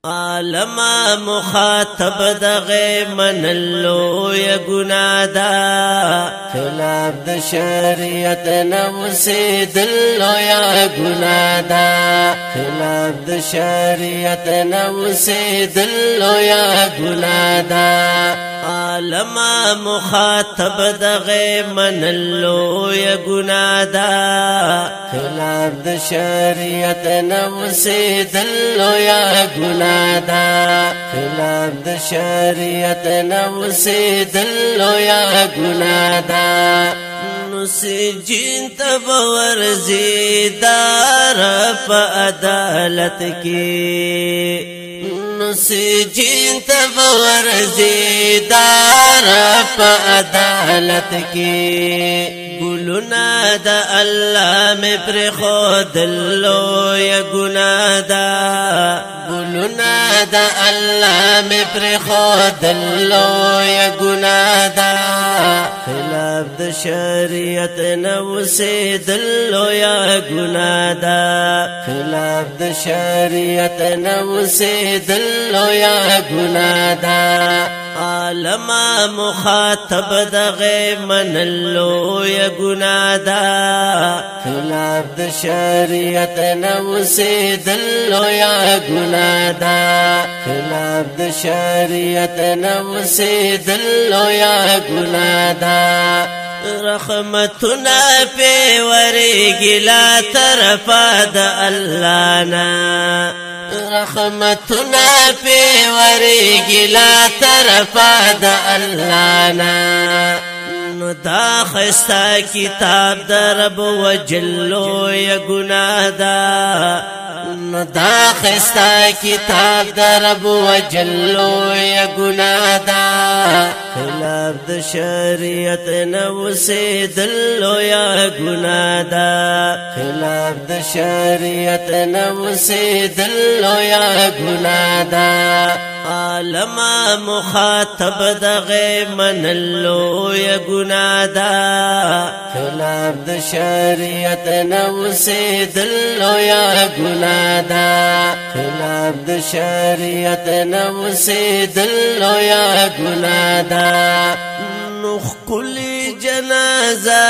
عالم مخاطب دغه منلو یا ګنادا خلاف د شریعت نو سیدلو یا ګنادا خلاف د شریعت نو سیدلو یا ګنادا عالم مخاطب دغه منلو یا ګنادا خلاف د شریعت نو سیدلو یا ګنادا خلاف د شریعت نو سیدلو یا ګنادا سجین تب ورزی دار پا عدالت کی سجین تب ورزی دار پا عدالت کی گلنا دا اللہ میں پر خود لو یا گنادا گلنا دا اللہ میں پر خود لو یا گنادا خلاف د شریعت نو سیدلو یا گنادا خلاف د شریعت نو سیدلو یا گنادا عالم مخاطب دغه منلو یا گنادا خلاف د شریعت نو سیدلو یا گنادا خلاف د شریعت نو سیدلو یا گنادا رحمتنا پی ورگی لا طرفا دا اللہ نا رحمتنا پی ورگی لا طرفا دا اللہ نا نو دا خستا کتاب دا رب وجلو یا گنادا نو دا خستا کتاب دا رب وجلو یا گنادا خلاف د شریعت نو سیدلو یا گنادا خلاف د شریعت نو سیدلو یا گنادا عالم مخاطب دغه منلو یا گنادا خلاف د شریعت نو سیدلو یا گنادا خلاف د شریعت نو سیدلو یا گنادا نخ کلی جنازہ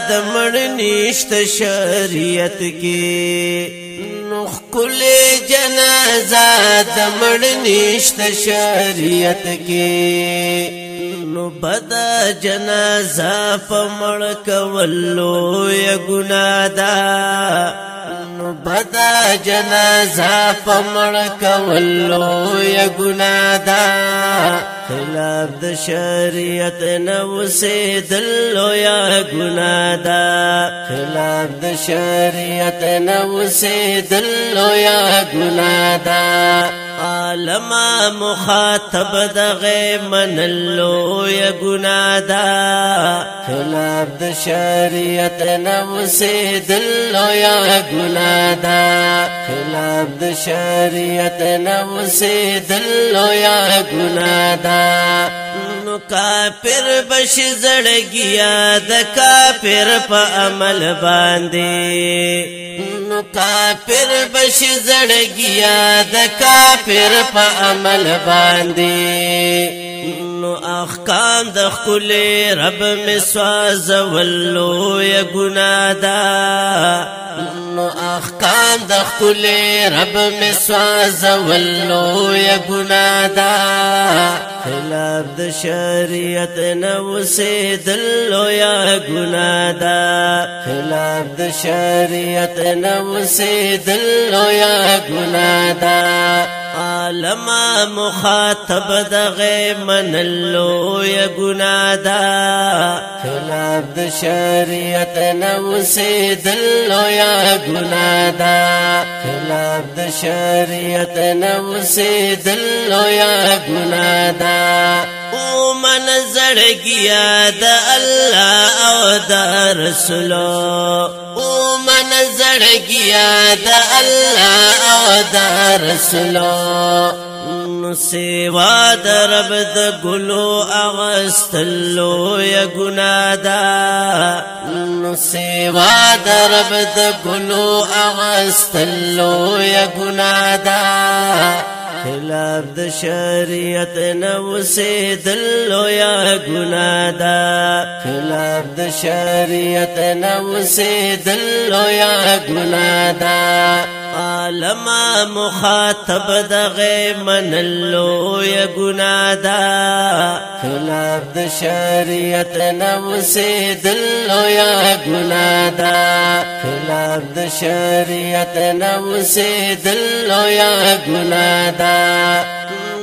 دمڑ نیشت شریعت کی نخ کلی جنازہ دمڑ نیشت شریعت کی نو بدا جنازہ پمڑ کولو یا گنادا نو بدا جنازہ پمڑ کولو یا گنادا خلاف د شریعت نو سیدلو یا گنادا خلاف د شریعت نو سیدلو یا گنادا عالم مخاطب دغه منلو یا گنادا خلاف د شریعت نو سیدلو یا گنادا خلاف د شریعت نو سیدلو یا گنادا نو کافر بش زړګیا د کافر په عمل باندې نو کافر بش زړګیا د کافر په عمل باندې نو احکام د خپل رب مسواز ولو یا گنادا نو احکام د خپل رب مسواز ولو یا گنادا خلاف د شریعت نو سیدلو یا گنادا خلاف د شریعت نو سیدلو یا گنادا عالم مخاطب دغه منلو یا گنادا خلاف د شریعت نو سیدلو یا گنادا خلاف د شریعت نو سیدلو یا گنادا او من زړګیا د الله او د رسولو او من زړګیا د الله او د رسولو نو سیوا د رب د ګلو اغستلو یا گنادا نو سیوا د رب د ګلو اغستلو یا گنادا خلاف د شریعت نو سے دلو یا گناہ دا خلاف د شریعت نو سے دلو یا گناہ دا عالم مخاطب دغه منلو یا گناہ دا خلاف د شریعت نو سے دلو یا گناہ دا خلاف د شریعت نو سے دلو یا گناہ دا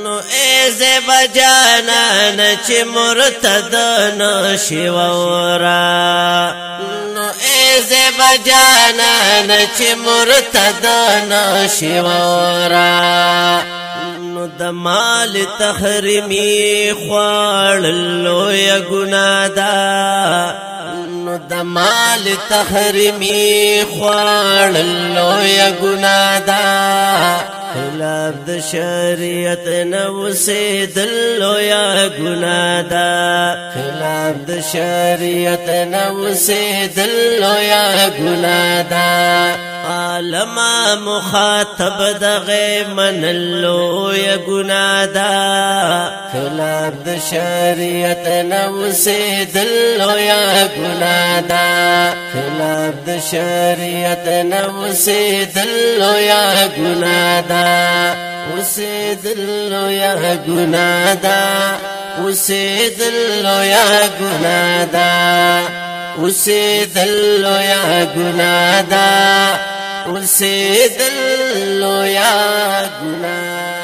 نو ایزه بجانان چه مرتد نشورا نو ایزه بجانان چه مرتد نشورا نو د مال تحریمی خوړلو یا گناہ دا نو د مال تحریمی خوړلو یا گناہ دا خلاف د شریعت نو سے دلو یا گناہ دا خلاف د شریعت نو سے دلو یا گناہ دا عالم مخاطب دغه منلو یا گناہ دا خلاف د شریعت نو سے دلو یا گناہ دا خلاف د شریعت نو سے دلو یا گناہ دا اسے دلو یا گناہ دا اسے دلو یا گناہ دا اسے دلو یا گناہ دا اسے دلو یا گناہ